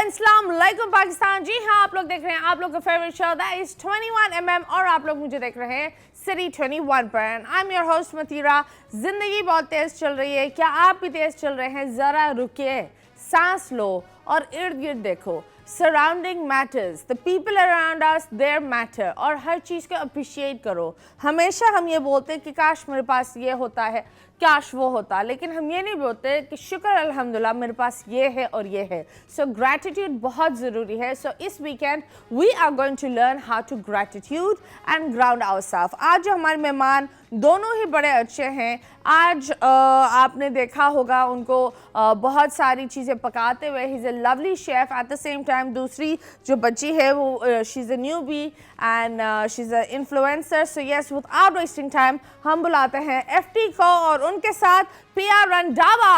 अस्सलाम वालेकुम पाकिस्तान। जी हाँ, आप लोग देख रहे हैं आप लोग का favourite show that is 21mm और आप लोग मुझे देख रहे हैं सिटी 21 पर। I am your host Matira. जिंदगी बहुत तेज चल रही है, क्या आप भी तेज चल रहे हैं? जरा रुकिए, सांस लो और इर्द गिर्द देखो। Surrounding matters, the people around us there matter, और हर चीज़ को अप्रिशिएट करो। हमेशा हम ये बोलते हैं कि काश मेरे पास ये होता है, काश वो होता, लेकिन हम ये नहीं बोलते कि शुक्र अल्हम्दुलिल्लाह मेरे पास ये है और ये है। सो ग्रैटिट्यूड बहुत ज़रूरी है। सो इस weekend we are going to learn how to gratitude and ground ourself. आज जो हमारे मेहमान दोनों ही बड़े अच्छे हैं। आज आपने देखा होगा उनको बहुत सारी चीज़ें पकाते हुए। He is a lovely chef. At the same time दूसरी जो बच्ची है वो she is a newbie and she is a influencer. So yes, without wasting time हम बुलाते हैं एफटी को और उनके साथ पिया रंधावा।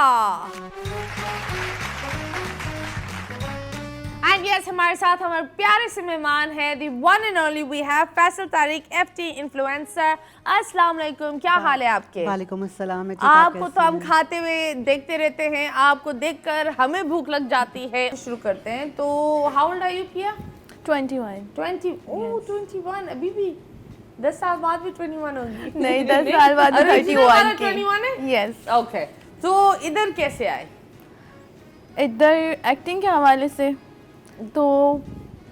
एंड यस, हमारे साथ हमारे प्यारे से मेहमान है the one and only we have Faisal Tariq, FT influencer. अस्सलाम वालेकुम, क्या हाल है आपके? वालेकुम अस्सलाम। आपको तो हम खाते हुए देखते रहते हैं, आपको देखकर हमें भूख लग जाती है। शुरू करते हैं। तो हाउ ओल्ड आर यू पिया? 21। 20? ओह 21, अभी भी 10 साल बाद भी 21 होगी? नहीं, 10 साल बाद 31 की। 21 है? यस। ओके, तो इधर कैसे आए? इधर एक्टिंग के हवाले से। तो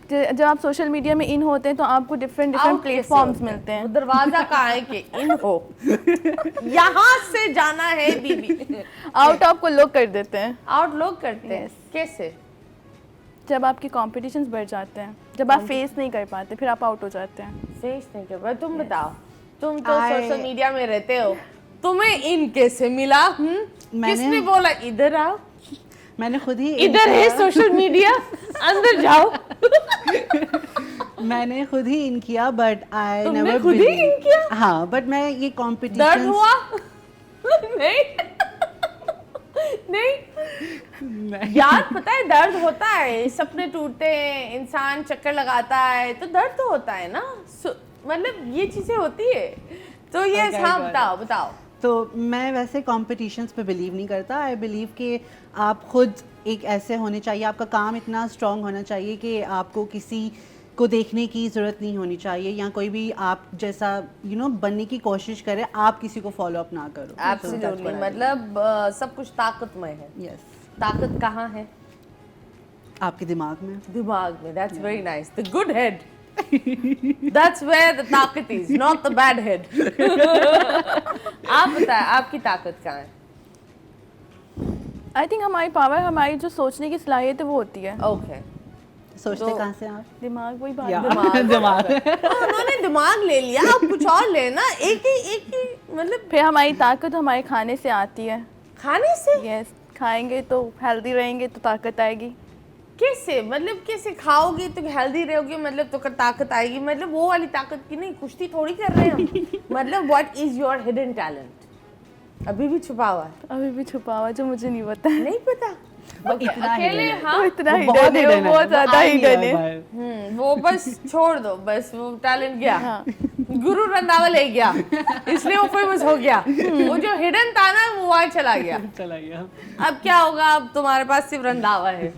जब आप सोशल मीडिया में इन होते हैं तो आपको डिफरेंट प्लेटफॉर्म्स मिलते हैं। दरवाजा कहाँ है कि इन हो? यहाँ से जाना है बीबी। आउट ऑफ को लोग कर देते हैं। आउट लोग करते हैं? कैसे? जब आपके कॉम्पिटिशन्स बढ़ जाते हैं, जब आप फेस नहीं कर पाते, फिर आप आउट हो जाते हैं। फेस नहीं कर पाते? तुम बताओ, तुम तो सोशल मीडिया में रहते हो, तुम्हें इन कैसे मिला? किसने बोला इधर आओ? मैंने खुद ही इधर है सोशल मीडिया, अंदर जाओ। मैंने खुद ही इन किया, बट आई तुमने नेवर खुद ही इन किया? हाँ, बट मैं ये कॉम्पिटिशन दर्द हुआ? नहीं नहीं यार, पता है दर्द होता है, सपने टूटते हैं, इंसान चक्कर लगाता है, तो दर्द तो होता है ना। मतलब ये चीजें होती है। तो ये हाँ, बताओ। तो मैं वैसे कॉम्पिटिशन्स पे बिलीव नहीं करता। आई बिलीव कि आप खुद एक ऐसे होने चाहिए, आपका काम इतना स्ट्रॉन्ग होना चाहिए कि आपको किसी को देखने की ज़रूरत नहीं होनी चाहिए, या कोई भी आप जैसा बनने की कोशिश करे, आप किसी को फॉलो अप ना करो। एब्सोल्युटली, मतलब सब कुछ ताकतमय है। यस। ताकत कहाँ है? आपके दिमाग में। दिमाग में। That's very nice. The good head, that's where the ताकत is, not the bad head. आप बताएं, आपकी ताकत कहाँ है? आई थिंक हमारी पावर, हमारी जो सोचने की सलाहियत है वो होती है। ओके, सोचते कहाँ से आप? दिमाग, वही बात। दिमाग। उन्होंने दिमाग ले लिया, आप कुछ और लेना। एक ही मतलब। फिर हमारी ताकत हमारे खाने से आती है। खाने से? यस, खाएंगे तो हेल्दी रहेंगे तो ताकत आएगी। कैसे? मतलब कैसे खाओगी तो हेल्दी रहोगी, मतलब तो ताकत आएगी? मतलब वो वाली ताकत की नहीं, कुश्ती थोड़ी कर रहे हैं हम। मतलब what is your hidden talent? अभी भी छुपा हुआ है? अभी भी छुपा हुआ, जो मुझे नहीं पता। नहीं पता? इतना अकेले? हाँ, वो इतना हिडन है, वो बहुत ज्यादा हिडन है। वो बस छोड़ दो, बस वो टैलेंट गया। हाँ। गुरु रंधावा ले गया, इसलिए वो फेमस हो गया। वो जो हिडन था ना, वो वहाँ चला गया। अब क्या होगा? अब तुम्हारे पास सिर्फ रंधावा है।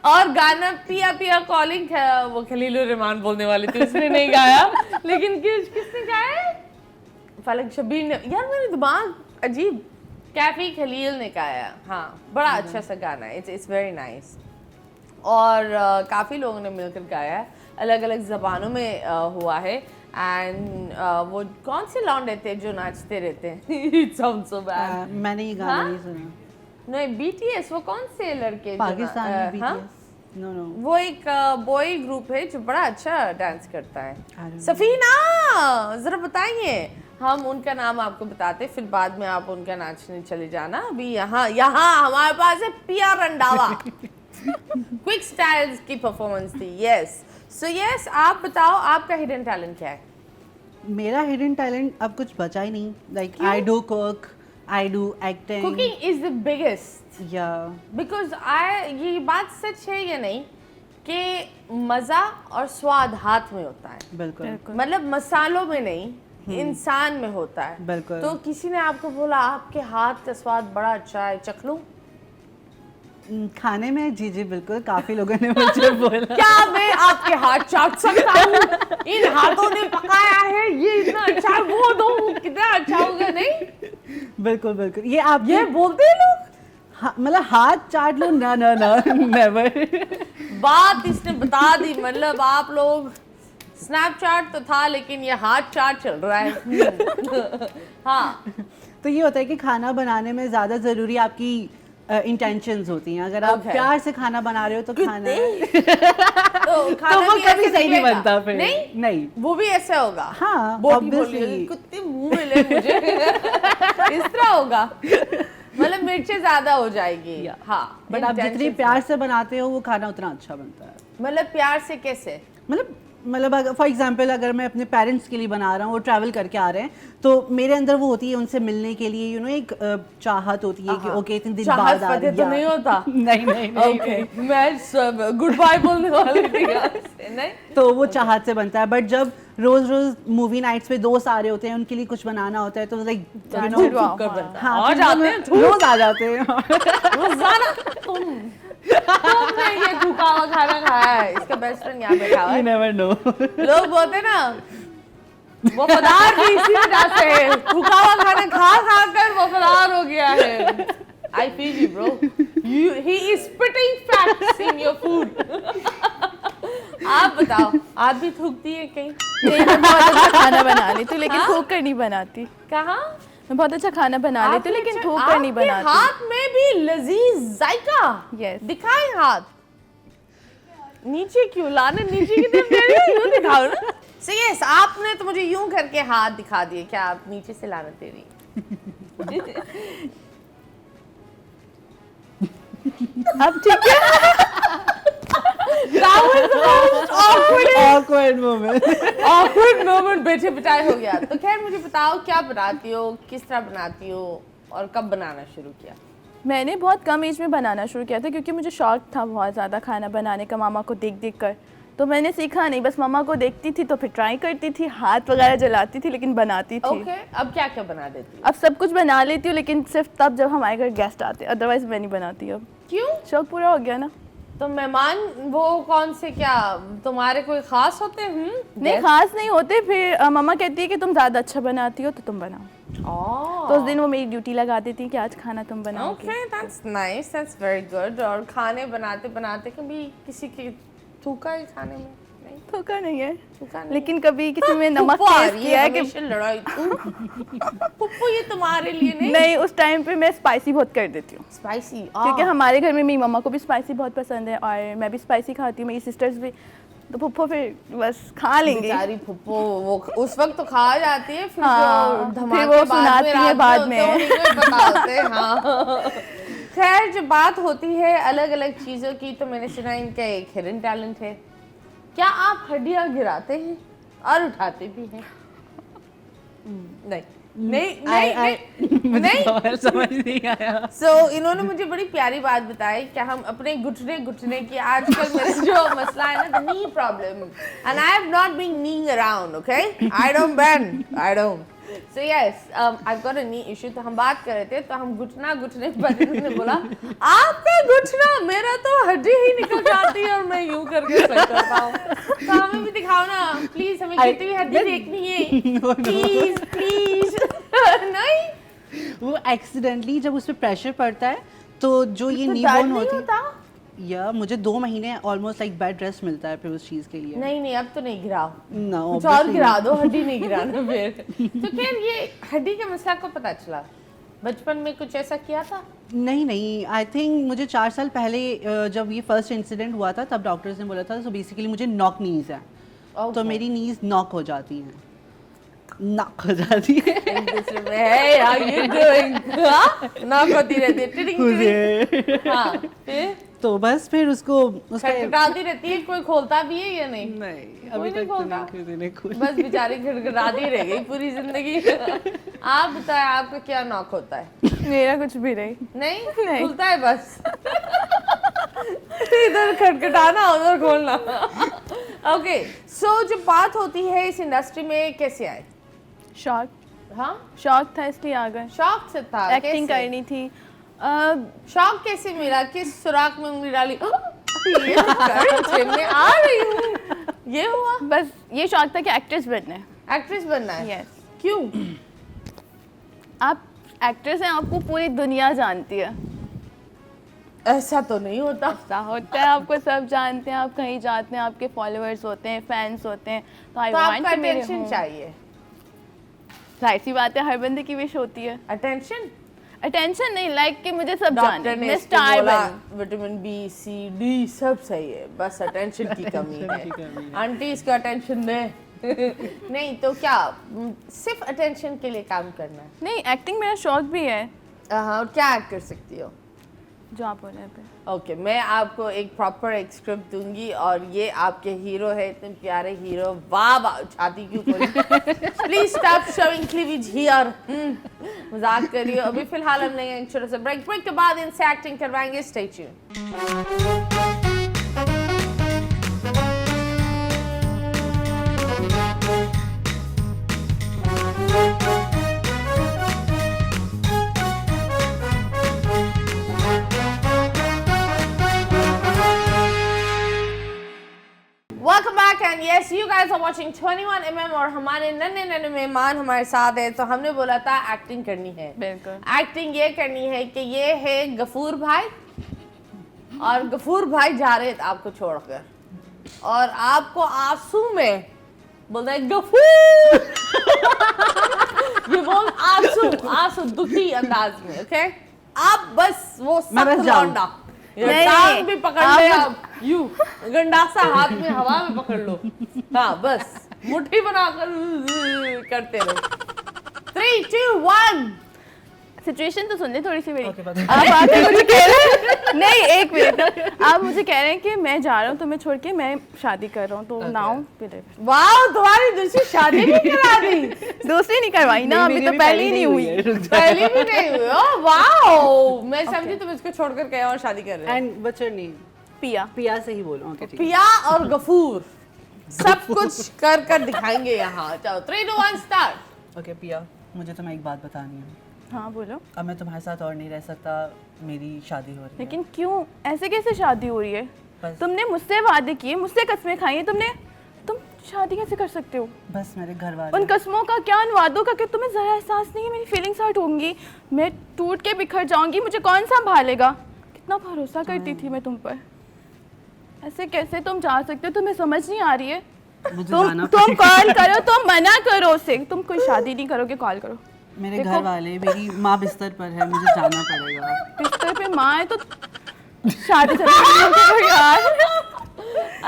और गाना पिया पिया कॉलिंग, वो खलीलुर रहमान बोलने वाली थी, उसने नहीं गाया, लेकिन किसने गाया? फलक शबीर ने। यार मेरे दिमाग अजीब। कैफी खलील ने गाया। हाँ, बड़ा अच्छा सा गाना है। It's very nice. और काफ़ी लोगों ने मिलकर गाया है, अलग अलग ज़बानों में हुआ है। एंड वो कौन से लौंडे थे जो नाचते रहते हैं? It sounds so bad. मैंने ये गाना नहीं सुना। नहीं, BTS, वो कौन से लड़के? पाकिस्तान में BTS? हाँ? नो। वो एक बॉय ग्रुप है जो बड़ा अच्छा डांस करता है। सफीना, जरा बताइए। हम उनका नाम आपको बताते, फिर बाद में आप उनका नाचने चले जाना। अभी यहाँ हमारे पास है पिया रंधावा। क्विक स्टाइल्स की परफॉर्मेंस थी। यस। सो यस, आप बताओ आपका हिडन टैलेंट क्या है? मेरा हिडन टैलेंट अब कुछ बचा ही नहीं। Like I do cook, I do acting. Cooking is the biggest. या बिकॉज ये बात सच है या नहीं कि मज़ा और स्वाद हाथ में होता है। बिल्कुल। मतलब मसालों में नहीं, इंसान में होता है। बिल्कुल। तो किसी ने आपको बोला आपके हाथ का स्वाद बड़ा अच्छा है, चख लूं? खाने में जी बिल्कुल, काफी लोगों ने मुझे बोला। क्या मैं आपके हाथ चाट सकता हूँ? इन हाथों ने पकाया है, ये इतना अच्छा, वो दो कितना अच्छा होगा, नहीं? बिल्कुल बिल्कुल, ये आप ये बोलते हैं लोग। मतलब हाथ चाट लो, ना ना ना, नेवर। बात इसने बता दी, मतलब आप लोग, स्नैपचैट तो था लेकिन ये हाथ चाट चल रहा है। हाँ, तो ये होता है कि खाना बनाने में ज़्यादा ज़रूरी आपकी इंटेंशंस होती हैं। अगर आप Okay. प्यार से खाना बना रहे हो तो खाना तो खाना वो भी कभी ऐसे सही नहीं निकलेगा? बनता फिर। नहीं, नहीं, वो भी ऐसे होगा। हाँ, बोटी बोल obviously। रही है, कुत्ते मुंह में ले मुझे। इस तरह होगा, मतलब मिर्चें ज्यादा हो जाएगी। हाँ, बट आप जितनी intentions प्यार से बनाते हो वो खाना उतना अच्छा बनता है। मतलब प्यार से कैसे? मतलब फॉर एग्जांपल अगर मैं अपने पेरेंट्स के लिए बना रहा हूँ, वो ट्रैवल करके आ रहे हैं, तो मेरे अंदर वो होती है उनसे मिलने के लिए, एक चाहत होती है कि ओके इतने दिन बाद आ रही है। तो नहीं होता। नहीं नहीं नहीं, ओके, मैं सब गुड बाय बोलने वाली थी यहाँ से, नहीं? तो वो चाहत से बनता है। बट जब रोज रोज मूवी नाइट्स पे दोस्त आ रहे होते हैं, उनके लिए कुछ बनाना होता है, तो लाइक हाँ, आ फिर जाते हैं, रोज आ जाते हैं। रोजाना तुमने ये थूका हुआ खाना खाया है। इसका बेस्ट फ्रेंड यहाँ बैठा हुआ You है। never know। लोग बोलते ना, वफादार भी इसी वजह से है। थूका हुआ खाना खा खा कर वफादार हो गया है। I feel you, bro. He is spitting facts in your food. आप बताओ, आप भी थूकती है कहीं? नहीं, मैं बहुत अच्छा खाना बना लेती हूँ लेकिन थूक कर नहीं बनाती। कहाँ? मैं बहुत अच्छा खाना बना लेती हूँ लेकिन थूक कर नहीं आपके बनाती। हाथ में भी लजीज जायका। Yes। दिखाएं हाथ। नीचे क्यों लाने, नीचे की तरफ दे रही हो, यूं दिखाओ ना। So yes, आपने तो मुझे यूं करके हाथ दिखा दिए, क्या आप नीचे से लाने दे रही? अब ठीक है। That was the most Awkward moment। awkward moment बैठे बिठाए हो गया। तो खैर मुझे बताओ, क्या बनाती हो, किस तरह बनाती हो और कब बनाना शुरू किया? मैंने बहुत कम एज में बनाना शुरू किया था क्योंकि मुझे शौक था बहुत ज़्यादा खाना बनाने का, मामा को देख देख कर। तो मैंने सीखा नहीं, बस मामा को देखती थी तो फिर ट्राई करती थी, हाथ वगैरह जलाती थी लेकिन बनाती थी। ओके, अब क्या क्या बना देती हो? अब सब कुछ बना लेती हूँ लेकिन सिर्फ तब जब हमारे घर गेस्ट आते हैं, अदरवाइज मैं नहीं बनाती अब। क्यों? शौक पूरा हो गया ना। तो मेहमान वो कौन से, क्या तुम्हारे कोई खास होते हैं? नहीं, खास नहीं होते। फिर मम्मा कहती है कि तुम ज़्यादा अच्छा बनाती हो तो तुम बनाओ। तो उस दिन वो मेरी ड्यूटी लगा देती कि आज खाना तुम बनाओ। Okay, that's nice, that's very good. और खाने बनाते बनाते कभी किसी की थूका है खाने में? नहीं, थूका नहीं है, थूका नहीं। लेकिन कभी किसी में नमक पुप्पो आ टेस्ट रही किया है कि हमेशा लड़ाई। पुप्पो ये तुम्हारे लिए नहीं? नहीं, उस टाइम पे मैं स्पाइसी बहुत कर देती हूँ स्पाइसी, क्योंकि हमारे घर में मेरी मम्मा को भी स्पाइसी बहुत पसंद है और मैं भी स्पाइसी खाती हूँ, मेरी सिस्टर्स भी। तो पुप्पो फिर बस खा लेंगे। बेचारी पुप्पो, वो उस वक्त तो खा जाती है, फिर हाँ, जो फिर धमाके वो सुनाती है बाद में। उन्हीं को ही पता होते हैं। हाँ। खैर, जब बात होती है अलग अलग चीज़ों की, तो मैंने सुना इनका एक हिडन टैलेंट है। क्या आप हड्डियाँ गिराते हैं और उठाते भी हैं? नहीं नहीं नहीं नहीं, समझ नहीं आया। So, इन्होंने मुझे बड़ी प्यारी बात बताई कि हम अपने घुटने घुटने की, आजकल मेरा जो मसला है ना, the knee problem, and I have not been kneeing around, okay? I don't bend, I don't. So yes, I've got a knee issue. तो हम बात कर रहे थे, तो हम घुटना घुटने पर इन्होंने बोला, आपका घुटना, मेरा तो हड्डी ही निकल जाती है और मैं यूं करके सही करता हूँ। तो हमें भी दिखाओ ना, प्लीज, हमें गिरती हुई हड्डी देखनी है, प्लीज प्लीज। नहीं, वो एक्सीडेंटली जब उस पर प्रेशर पड़ता है तो जो ये तो नी दर्द बोन नहीं होती होता? है, या मुझे 2 महीने ऑलमोस्ट लाइक बेड रेस्ट मिलता है फिर उस चीज़ के लिए। नहीं नहीं, अब तो नहीं गिराओ, No, कुछ और obviously गिरा not। दो, हड्डी नहीं गिराना फिर। तो खैर, ये हड्डी का मसला को पता चला? बचपन में कुछ ऐसा किया था? नहीं नहीं, आई थिंक मुझे 4 साल पहले जब ये फर्स्ट इंसिडेंट हुआ था तब डॉक्टर्स ने बोला था, सो बेसिकली मुझे नॉक नीज है। तो मेरी नीज नॉक हो जाती हैं, नॉक हो जाती है। एक दूसरे में, hey, how you doing? हाँ? नॉक होती रहती है, टिडिंग टिडिंग। हाँ, फिर तो बस फिर उसको उसका खटखटाती रहती है, कोई खोलता भी है या नहीं? नहीं, कोई अभी नहीं तक तो खोलता? नहीं किसी ने खोला। बस बेचारी खटखटाती रह गई पूरी जिंदगी। आप बताएं, आपका क्या नॉक होता है? मेरा कुछ भी नहीं। नहीं, नहीं। खुलता है बस। इधर खटखटाना, उधर खोलना। ओके, सो जब बात होती है इस इंडस्ट्री में, कैसे आए? शौक, हाँ, शौक था इसलिए आ गए। शौक से था? एक्टिंग कैसे? करनी थी शौक कैसे मिला, किस सुराख में उंगली डाली ये कर मैं आ रही हूँ, ये हुआ? बस ये शौक था कि एक्ट्रेस बनना है। एक्ट्रेस बनना है? Yes. क्यों? आप एक्ट्रेस हैं, आपको पूरी दुनिया जानती है। ऐसा तो नहीं होता। ऐसा होता है, आपको सब जानते हैं, आप कहीं जाते हैं आपके फॉलोअर्स होते हैं, फैंस होते हैं, तो आई तो वांट आपका टू मेरे अटेंशन हों। चाहिए। जाहिर सी बात है, हर बंदे की विश होती है। अटेंशन? अटेंशन नहीं, लाइक कि मुझे सब डॉक्टर जाने, ने मैं इसको स्टार बोला बनूं। विटामिन बी सी डी सब सही है, बस अटेंशन की कमी है। आंटी इसका अटेंशन दे। नहीं तो क्या सिर्फ अटेंशन के लिए काम करना है? नहीं, एक्टिंग मेरा शौक भी है। हाँ, और क्या एक्ट कर सकती हो? जो आप बोले पे। ओके, मैं आपको एक प्रॉपर एक स्क्रिप्ट दूंगी और ये आपके हीरो है, इतने प्यारे हीरो। वाह वाह, छाती क्यों खोली? Please stop showing cleavage here. मजाक कर रही हो। अभी फिलहाल हम लेंगे एक छोटा सा ब्रेक के बाद इनसे एक्टिंग करवाएंगे। Stay tuned. Welcome back and yes, you guys are watching 21mm और हमारे नन्हे नन्हे मेहमान हमारे साथ है। तो हमने बोला था एक्टिंग करनी है। बिल्कुल। एक्टिंग ये करनी है कि ये है गफूर भाई और गफूर भाई जा रहे थे आपको छोड़कर और आपको आंसू में बोल रहे गफूर। ये बोल आंसू आंसू दुखी अंदाज में। ओके, आप बस वो सख्त लौंडा टांग भी पकड़ ले आप, यू गंडासा हाथ में हवा में पकड़ लो। हाँ, बस मुट्ठी बनाकर करते रहो। 3, 2, 1। सिचुएशन तो सुन ले थोड़ी सी मेरी। आप आके मुझे कह रहे हैं नहीं, एक मिनट, आप मुझे कह रहे हैं कि मैं जा रहा हूँ तुम्हें छोड़ के, मैं शादी कर रहा हूँ, तो नाउ वाह, तुम्हारी दूसरी शादी भी करा दी? दूसरी नहीं करवाई ना, अभी तो पहली नहीं हुई। पहली भी नहीं हुई? ओह वाओ, मैं समझी तुम इसको छोड़कर कहीं और शादी कर रहे हो। And what's your name? पिया। पिया से ही बोलो। ओके, ठीक है। पिया और गफूर सब कुछ कर दिखाएंगे यहाँ। चलो 3, 2, 1 स्टार्ट। ओके पिया, मुझे तुम्हें एक बात बतानी है। हाँ बोलो। अब मैं तुम्हारे साथ और नहीं रह सकता, मेरी शादी हो रही है। लेकिन क्यों, ऐसे कैसे शादी हो रही है? बस। तुमने मुझसे वादे किए, मुझसे कस्में खाई हैं तुमने, तुम शादी कैसे कर सकते हो? बस मेरे घर वाले। उन कस्मों का क्या, उन वादों का क्या तुम्हें जरा एहसास नहीं है? मेरी फीलिंग्स हर्ट होंगी, मैं टूट के बिखर जाऊंगी, मुझे कौन संभालेगा? कितना भरोसा करती थी मैं तुम पर, ऐसे कैसे तुम जा सकते हो? तुम्हें समझ नहीं आ रही है? तुम कॉल करो, तुम मना करो उसे, तुम कोई शादी नहीं करोगे, कॉल करो। मेरे घर वाले, मेरी माँ बिस्तर पर है, मुझे जाना पड़ेगा। बिस्तर पे माँ है तो शादी चल यार।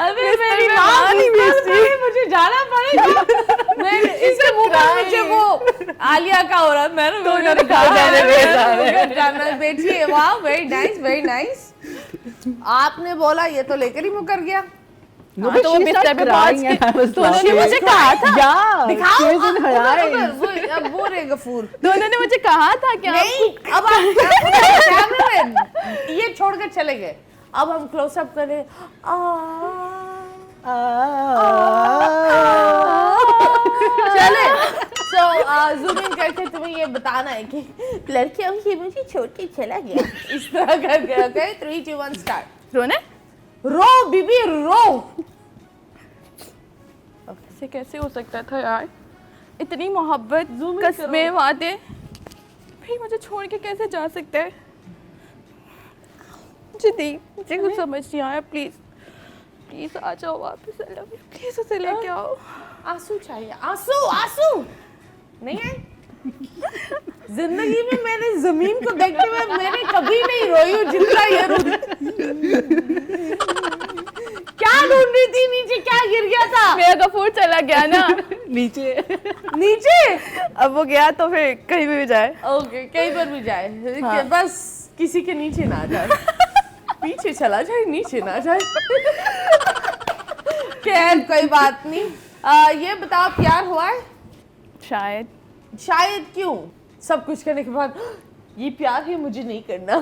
अबे मेरी माँ नहीं भेजती, मुझे जाना पड़ेगा। मैं इसके मुंह पर मुझे वो आलिया का हो रहा, मैंने जाना बैठी है। वाह, वेरी नाइस, वेरी नाइस। आपने बोला ये तो लेकर ही मुकर गया। हाँ, तो वो बिस्तर पे पहुंच के दोनों ने मुझे कहा था, दिखाओ अब वो रे गफूर, दोनों ने मुझे कहा था कि नहीं, अब आप कैमरे ये छोड़कर चले गए। अब हम क्लोज अप करें। चले सो जूम इन करके तुम्हें ये बताना है कि लड़कियों की मुझे छोड़ के चला गया, इस तरह करके। Okay 3, 2, 1 start. रोने रो बीबी रो। ऐसे कैसे हो सकता था यार? इतनी मोहब्बत, कस्में, वादे, फिर मुझे छोड़ के कैसे जा सकते हैं? मुझे कुछ समझ नहीं आया। प्लीज प्लीज आ जाओ वापस, प्लीज उसे लेके आओ। आंसू चाहिए, आंसू आंसू नहीं है जिंदगी में। मैंने जमीन को देखते हुए मैंने कभी नहीं रोई हूँ जितना ये रो। क्या ढूंढ रही थी नीचे? क्या गिर गया था? मेरा गफूर चला गया ना नीचे। नीचे अब वो गया तो फिर कहीं भी जाए। ओके, कहीं पर भी जाए। हाँ। बस किसी के नीचे ना जाए, पीछे चला जाए, नीचे ना जाए। खैर कोई बात नहीं। ये बताओ, प्यार हुआ है? शायद। शायद क्यों? सब कुछ करने के बाद ये प्यार है, मुझे नहीं करना।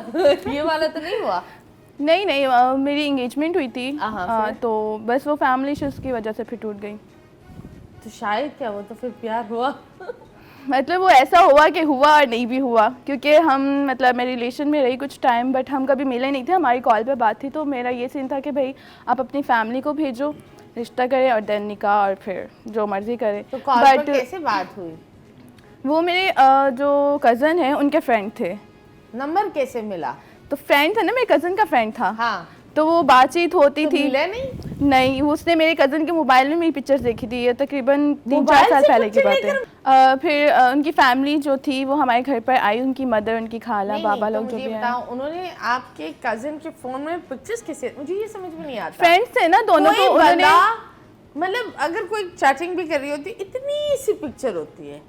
ये वाला तो नहीं हुआ? नहीं नहीं, मेरी एंगेजमेंट हुई थी, तो बस वो फैमिली इश्यूज की वजह से फिर टूट गई। तो शायद क्या, वो तो फिर प्यार हुआ। मतलब वो ऐसा हुआ कि हुआ और नहीं भी हुआ, क्योंकि हम मतलब मैं रिलेशन में रही कुछ टाइम, बट हम कभी मिले नहीं थे, हमारी कॉल पे बात थी। तो मेरा ये सीन था कि भाई आप अपनी फैमिली को भेजो, रिश्ता करें और देन निकाह और फिर जो मर्जी करें। तो कॉल पर कैसे बात हुई? वो मेरे जो कज़न है उनके फ्रेंड थे। नंबर कैसे मिला? तो फ्रेंड था ना, मेरे कज़न का फ्रेंड था। हाँ, तो वो बातचीत होती तो थी। मिले नहीं? नहीं, उसने मेरे कज़न के मोबाइल में मेरी पिक्चर्स देखी थी, ये तकरीबन 3-4 मोबाइल साल से पहले की पिक्चर बात है। फिर उनकी फैमिली जो थी वो हमारे घर पर आई, उनकी मदर, उनकी खाला, नहीं, बाबा नहीं, लोग तो जो मुझे भी हैं। बताओ, उन्होंने आपके कजिन के फोन में पिक्चर्स कैसे? मुझे ये समझ में नहीं आता। फ्रेंड्स थे ना दोनों, कोई तो उन्होंने बंदा मतलब अगर कोई चैटिंग भी कर रही होती, इतनी सी पिक्चर होती है,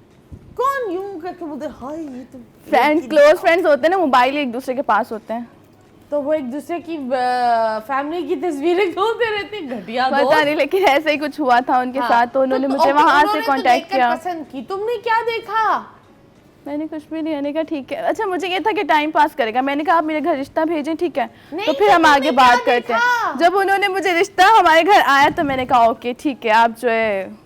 कौन यूं करके बोलते हाय ये तो फ्रेंड्स, क्लोज फ्रेंड्स होते हैं ना, मोबाइल एक दूसरे के पास होते हैं, तो वो एक दूसरे की फैमिली की तस्वीरें खोलते रहते हैं, घटिया पता दोस्त। नहीं, लेकिन ऐसा ही कुछ हुआ था उनके हाँ, साथ। तो उन्होंने मुझे ओके, वहाँ उन्होंने से तो कांटेक्ट देखकर किया। पसंद की, तुमने क्या देखा? मैंने कुछ भी नहीं, मैंने कहा ठीक है। अच्छा, मुझे ये था कि टाइम पास करेगा, मैंने कहा आप मेरे घर रिश्ता भेजें, ठीक है, नहीं, तो फिर तो हम आगे तुमने बात क्या करते हैं। देखा? जब उन्होंने मुझे रिश्ता हमारे घर आया तो मैंने कहा ओके ठीक है, आप जो है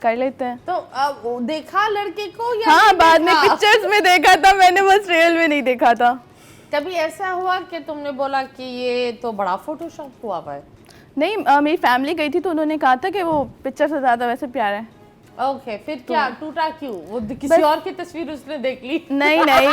कर लेते हैं। तो वो देखा लड़के को या हाँ, नहीं बाद में देखा? पिक्चर्स में देखा था मैंने, बस रियल में नहीं देखा था। कभी ऐसा हुआ कि तुमने बोला कि ये तो बड़ा फोटोशॉप हुआ हुआ है? नहीं, मेरी फैमिली गई थी तो उन्होंने कहा था कि वो पिक्चर से ज़्यादा वैसे प्यारा है। ओके, फिर क्या टूटा क्यों? वो किसी और की तस्वीर उसने देख ली? नहीं नहीं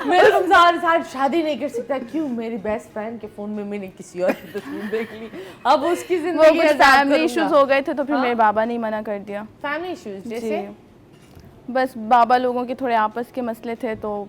मैं रमजान साथ शादी नहीं कर सकता, क्यों? मेरी बेस्ट फ्रेंड के फोन में मैंने किसी और की तस्वीर देख ली, अब उसकी वो जिंदगी कुछ फैमिली इश्यूज हो गए थे तो फिर हाँ? मेरे बाबा ने मना कर दिया। फैमिली इश्यूज जैसे? जी, बस बाबा लोगों के थोड़े आपस के मसले थे, तो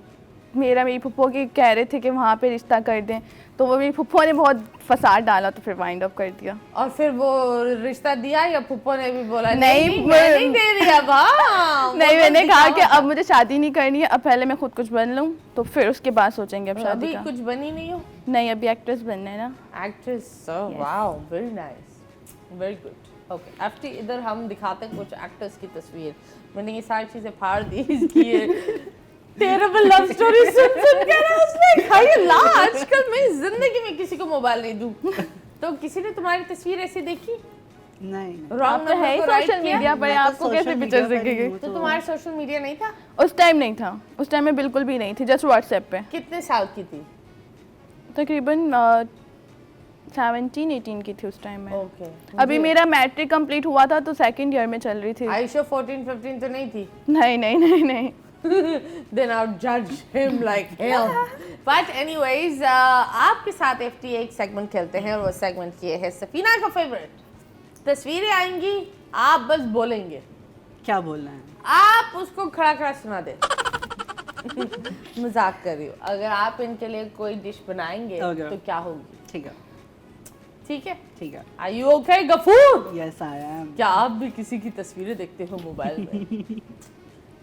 मेरी फुप्पो की कह रहे थे कि वहाँ पे रिश्ता कर दें, तो वो मेरी फुप्पो ने बहुत फसाद डाला तो फिर वाइंड अप कर दिया। और फिर वो रिश्ता दिया या फुप्पो ने भी बोला नहीं, मैं नहीं दे रही अब? हाँ, नहीं, वो मैंने तो कहा दिखावा कि था। अब मुझे शादी नहीं करनी है, अब पहले मैं खुद कुछ बन लूँ तो फिर उसके बाद सोचेंगे अब शादी अभी का। कुछ बनी नहीं हो? नहीं, अभी एक्ट्रेस बनना है ना। Actress, wow, very nice, very good. Okay, FT इधर हम दिखाते हैं कुछ एक्टर्स की तस्वीर। मैंने ये सारी चीजें फाड़ दी इसकी ये टेरेबल लव स्टोरी सुन के ना, उसने खाई ला। आजकल मैं जिंदगी में किसी को मोबाइल नहीं दूं। तो किसी ने तुम्हारी तस्वीर ऐसी देखी? नहीं, रॉन्ग तो है ही सोशल मीडिया पर, मैं तो आपको कैसे social पिक्चर्स media पर ही दिखेंगे? हूँ, तो तुम्हारा सोशल मीडिया नहीं था? उस टाइम नहीं था, उस टाइम में बिल्कुल भी नहीं थी, जस्ट व्हाट्सएप पे। कितने साल की थी? तकरीबन 17-18 की थी उस टाइम में। ओके, अभी मेरा मैट्रिक कंप्लीट हुआ था तो सेकंड ईयर में चल रही थी। आयशा 14-15 तो नहीं थी? नहीं नहीं नहीं नहीं। Then I'll judge him like hell. But anyways, आपके साथ FT एक सेगमेंट खेलते हैं और वो सेगमेंट ये है सफीना का फेवरेट। तस्वीरें आएंगी, आप बस बोलेंगे, क्या बोलना है? आप उसको खड़ा खड़ा सुना दे। मजाक कर रही हूँ। अगर आप इनके लिए कोई डिश बनाएंगे Okay. तो क्या होगी? ठीक है, ठीक है? ठीक है। Are you okay, Gafoor? Yes I am. क्या आप भी किसी की तस्वीरें देखते हो मोबाइल में?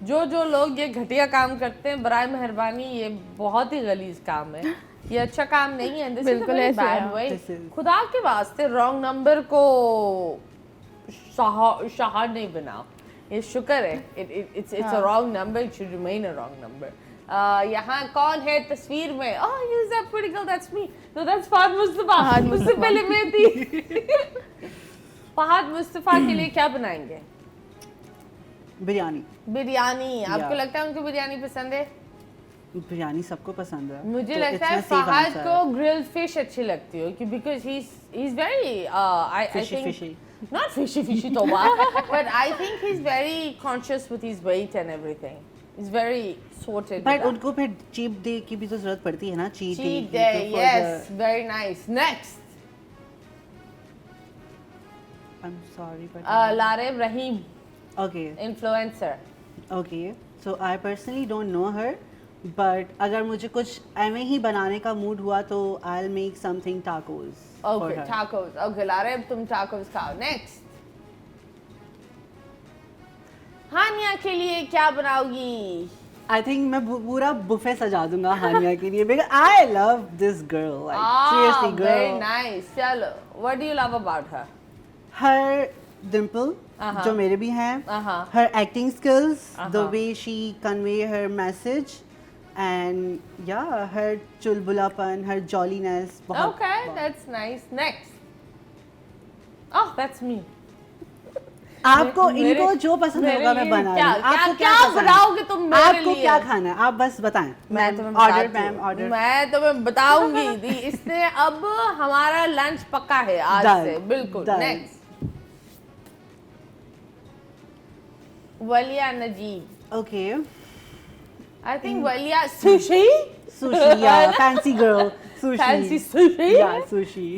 जो लोग ये घटिया काम करते हैं, बराए मेहरबानी, ये बहुत ही गलीज काम है, ये अच्छा काम नहीं है। This is a बिल्कुल very ऐसे bad है। way. This is- खुदा के वास्ते रॉन्ग नंबर को शहार नहीं बनाओ, ये शुक्र है। It's a wrong number, it should remain a wrong number. यहाँ कौन है तस्वीर में? Oh, is that pretty girl? That's me. No, that's Fahad Mustafa. Fahad उससे मुस्तफा। पहले मैं थी। फहद मुस्तफा के लिए क्या बनाएंगे? बिरयानी। बिरयानी। आपको Yeah. लगता है उनको बिरयानी पसंद है? बिरयानी सबको पसंद है। मुझे तो लगता है it's a safe Fahad answer. को ग्रिल्ड फिश अच्छी लगती हो, कि because he is very I Fishy, think fishy. not fishy तो what, but I think he's very conscious with his weight and everything. He's very sorted. with but that. उनको फिर cheap day की भी तो जरूरत पड़ती है ना, cheat day Cheat day, yes, very nice. Next, I am sorry but Lareb Rahim, okay influencer. Okay, so I personally don't know her, but अगर मुझे कुछ ऐਵੇਂ ही बनाने का मूड हुआ तो I will make something tacos. Okay, tacos. Okay, Lareb, तुम tacos खाओ. Next, हानिया के लिए क्या बनाओगी? आई थिंक मैं पूरा बुफे सजा दूंगा हानिया के लिए, because I love this girl, like seriously very girl. nice. चलो, what do you love about her? हर डिम्पल जो मेरे भी हैं, her acting skills, the way she convey her message, and yeah, her चुलबुलापन, her jolliness, बहुत Okay, that's nice. Next. Oh, that's me. आपको मेरे- इनको जो पसंद मेरे होगा मैं लिए बना क्या- दूँ। आपको क्या पसंद है? बनाओगे तुम मेरे आपको लिए? क्या खाना है आप बस बताएं। मैं तुम्हें ऑर्डर बताती मैम हूँ। ऑर्डर। मैं तुम्हें बताऊंगी दी इसने अब हमारा लंच पक्का है आज Done, से बिल्कुल। done. Next Waliya Najib okay I think Waliya sushi sushi या fancy girl sushi fancy sushi या सुशी।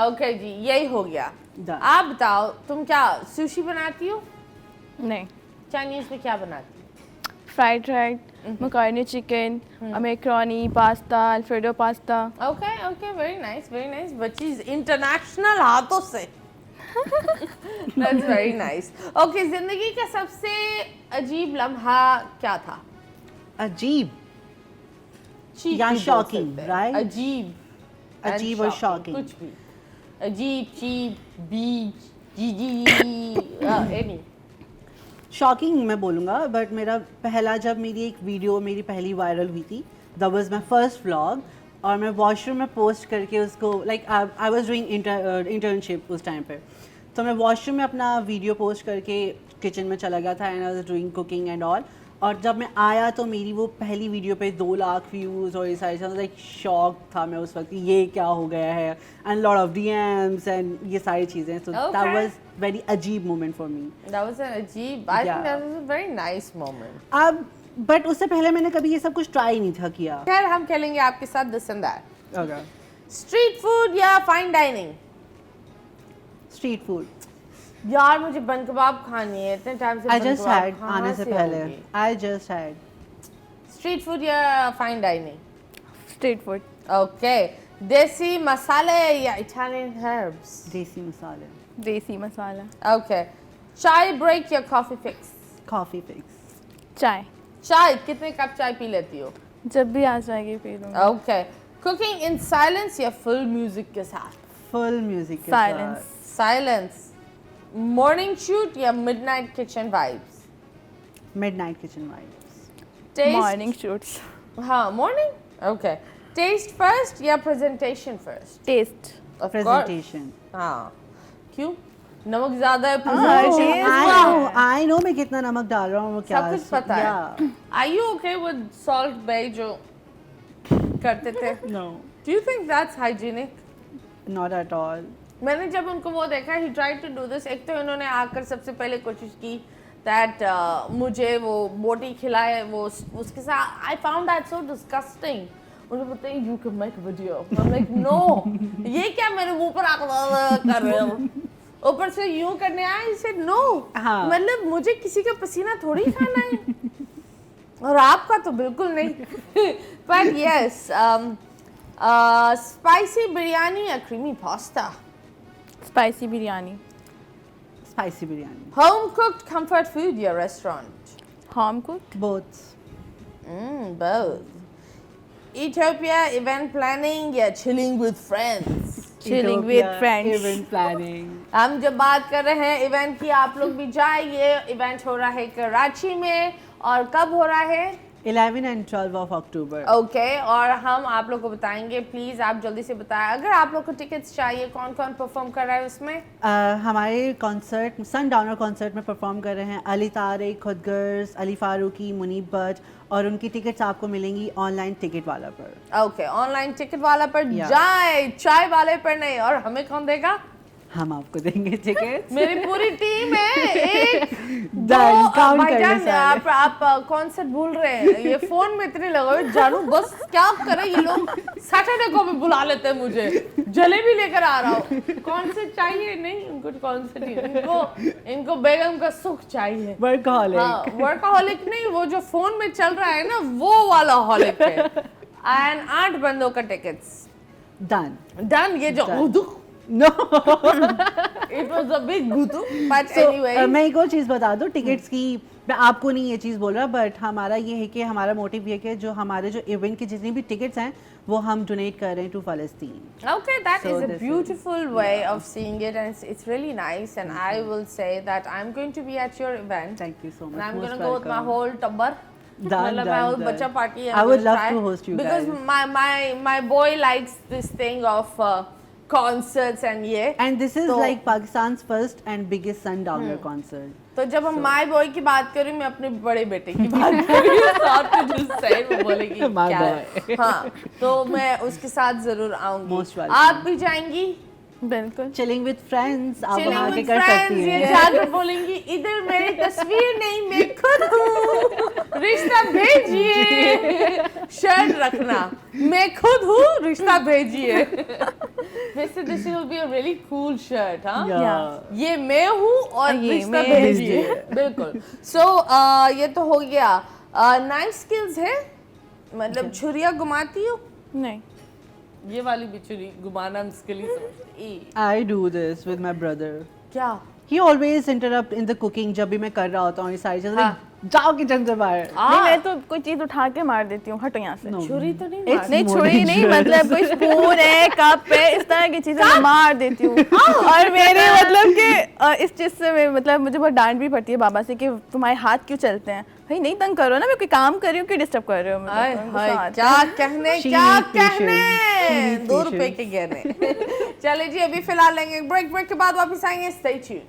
ओके जी यही हो गया। Done. आप बताओ तुम क्या सुशी बनाती हो? नहीं, चाइनीज में क्या बनाती हो? Fried rice, macaroni chicken, macaroni, pasta, alfredo pasta. Okay okay very nice बच्ची इंटरनेशनल हाथों से दैट्स वेरी नाइस। ओके जिंदगी का सबसे अजीब लम्हा क्या था? अजीब चीप या भी बोल shocking, सकते हैं। right? अजीब and अजीब और shocking। कुछ भी अजीब चीप बीच जी जी एनी शॉकिंग मैं बोलूँगा बट मेरा पहला जब मेरी एक वीडियो मेरी पहली वायरल हुई थी that was my first vlog और मैं वॉशरूम में पोस्ट करके उसको like I was doing internship उस टाइम पे तो मैं वॉशरूम में अपना वीडियो पोस्ट करके किचन में चला गया था and I was doing cooking and all और जब मैं आया तो मेरी वो पहली वीडियो पे 2 लाख व्यूज़ और ये सारी चीज़ें लाइक शॉक था मैं उस वक्त ये क्या हो गया है and lot of DMs and ये सारी चीज़ें so that Okay. Was very अजीब moment for me. That was an अजीब I think Yeah. That was a very nice moment. अब बट उससे पहले मैंने कभी ये सब कुछ ट्राई नहीं था किया। खैर हम खेलेंगे आपके साथ this and that. Okay. Street food या फाइन डाइनिंग? स्ट्रीट फूड यार मुझे बन कबाब खानी है इतने टाइम से आई बन जस्ट कबाब हैड कहाँ आने से से पहले होगी? I just had street food या fine dining? Street food. Okay desi मसाले या इटालियन हर्ब्स? देसी मसाले देसी मसाला। ओके चाय ब्रेक या कॉफी फिक्स? कॉफ़ी फिक्स चाय, चाय कितने कप चाय पी लेती हो? जब भी आ जाएगी पी लूँगी। ओके कुकिंग इन साइलेंस या फुल म्यूजिक के साथ? फुल म्यूजिक के साइलेंस, साइलेंस। मॉर्निंग शूट या मिडनाइट किचन वाइब्स? साथ midnight kitchen vibes test morning shoots. हाँ मॉर्निंग ओके टेस्ट फर्स्ट या प्रेजेंटेशन फर्स्ट? टेस्ट, प्रेजेंटेशन हाँ क्यों नमक ज्यादा है आई नो मैं कितना नमक डाल रहा हूँ वो क्या सब कुछ पता है। Yeah. Are you okay with salt bay जो करते थे? No, Do you think that's hygienic? not at all. मैंने जब उनको वो देखा he tried to do this एक तो इन्होंने आकर सबसे पहले कोशिश की that मुझे वो बोटी खिलाए वो उसके साथ I found that so disgusting। मुझे बोलते हैं you can make a video। I'm like no ये क्या मेरे मुंह पर आकर कर रहे हो? ऊपर से यूं करने आए he said no हाँ। मतलब मुझे किसी का पसीना थोड़ी खाना है और आपका तो बिल्कुल नहीं but yes स्पाइसी बिरयानी या creamy pasta? Spicy biryani. Spicy biryani. Home cooked comfort food या restaurant? Home cook. Both. Both. Ethiopia event planning या chilling with friends? Chilling with Ethiopia friends. Event planning. हम जब बात कर रहे हैं इवेंट की आप लोग भी जाइए इवेंट हो रहा है कराची में और कब हो रहा है? 11 and 12 of October. ओके और हम आप लोग को बताएंगे प्लीज आप जल्दी से बताएं अगर आप लोग को टिकट्स चाहिए कौन कौन परफॉर्म कर रहा है उसमें? हमारे कॉन्सर्ट सनडाउनर कॉन्सर्ट में परफॉर्म कर रहे हैं अली तारिक, खुद गर्ल्स, अली फारूकी, मुनीब भट्ट और उनकी टिकट्स आपको मिलेंगी ऑनलाइन टिकट वाला पर। ओके ऑनलाइन टिकट वाला पर Yeah. जाए चाय वाले पर नहीं। और हमें कौन देगा? हम आपको देंगे टिकट। मेरी पूरी टीम है एक Done, count भाईजान करने सारे। आप कॉन्सर्ट भूल रहे हैं ये फोन में इतने लगे हुए जानू बस क्या करे ये लोग सैटरडे को भी बुला लेते हैं मुझे जलेबी लेकर आ रहा हूँ कॉन्सर्ट चाहिए नहीं उनको कॉन्सर्ट ही इनको बेगम का सुख चाहिए। वर्कहॉलिक। हाँ वर्कहॉलिक नहीं वो जो फोन में चल रहा है ना वो वाला हॉलिक है। एंड 8 बंदों का टिकट्स डन। डन। ये जो Done. No. It was a big gutu, but anyway. मैं एक और चीज़ बता दूँ टिकट्स की मैं आपको नहीं ये चीज़ बोल रहा बट हमारा ये है कि हमारा मोटिव ये है कि जो हमारे जो इवेंट की जितनी भी टिकट्स हैं वो हम डोनेट कर रहे हैं टू फ़लस्तीन। Okay, that So is a this is- beautiful way of seeing it, and it's really nice. And I will say that I'm going to be at your event. Thank you so much. And I'm Most gonna go with my welcome. whole tabbar. Done, मतलब my done, whole done. bacha party. I would love to host you because guys. my boy likes this thing of concerts and ये And this is तो- like Pakistan's first and biggest Sundowner concert. तो जब हम my boy की बात करें, मैं अपने बड़े बेटे की बात कर रही हूँ, साथ में जिस साइड वो बोलेगी My क्या है। boy. हाँ, तो मैं उसके साथ जरूर आऊंगी। Most welcome. आप भी जाएंगी? बिल्कुल। Chilling with friends, आप Chilling वहाँ के with कर friends, सकती ये हैं। जाकर बोलेंगी इधर मेरी तस्वीर नहीं, मैं खुद हूँ, रिश्ता भेजिए, शर्ट रखना, मैं खुद हूँ, रिश्ता भेजिए। वैसे this will be a really cool shirt, हाँ? Yeah. ये मैं हूँ और ये रिश्ता मैं भेजिए, बिल्कुल। सो ये तो हो गया। नाइफ स्किल्स है, मतलब छुरिया घुमाती हो? नहीं। ये वाली भी छुरी घुमाना मुश्किल ही समझती। I do this with my brother. क्या? He always interrupt in the cooking जब भी मैं कर रहा होता हूँ ये सारी चीजें, हाँ. like, जाओ किचन से बाहर। नहीं, मैं तो कोई चीज उठा के मार देती हूँ, हटो यहाँ से। No. छुरी तो नहीं It's मारती। नहीं, more छुरी नहीं, dangerous. मतलब कोई स्पून है, कप है, इस तरह की चीजें मैं मार देती हूँ। और मेरे मतलब कि इस चीज से मतलब मुझे बहुत डांट भी पड़ती है बाबा से कि तुम्हारे हाथ क्यों चलते हैं। भाई नहीं तंग करो ना, मैं कोई काम कर रही हूँ, क्यों डिस्टर्ब कर रहे हो मुझे? हाय गुस्सा हाय, आता है। क्या कहने, She क्या needs patience. She कहने, needs 2 रुपए patience. के गहने। चलिए जी, अभी फिलहाल लेंगे ब्रेक, ब्रेक के बाद वापस आएंगे, stay tuned.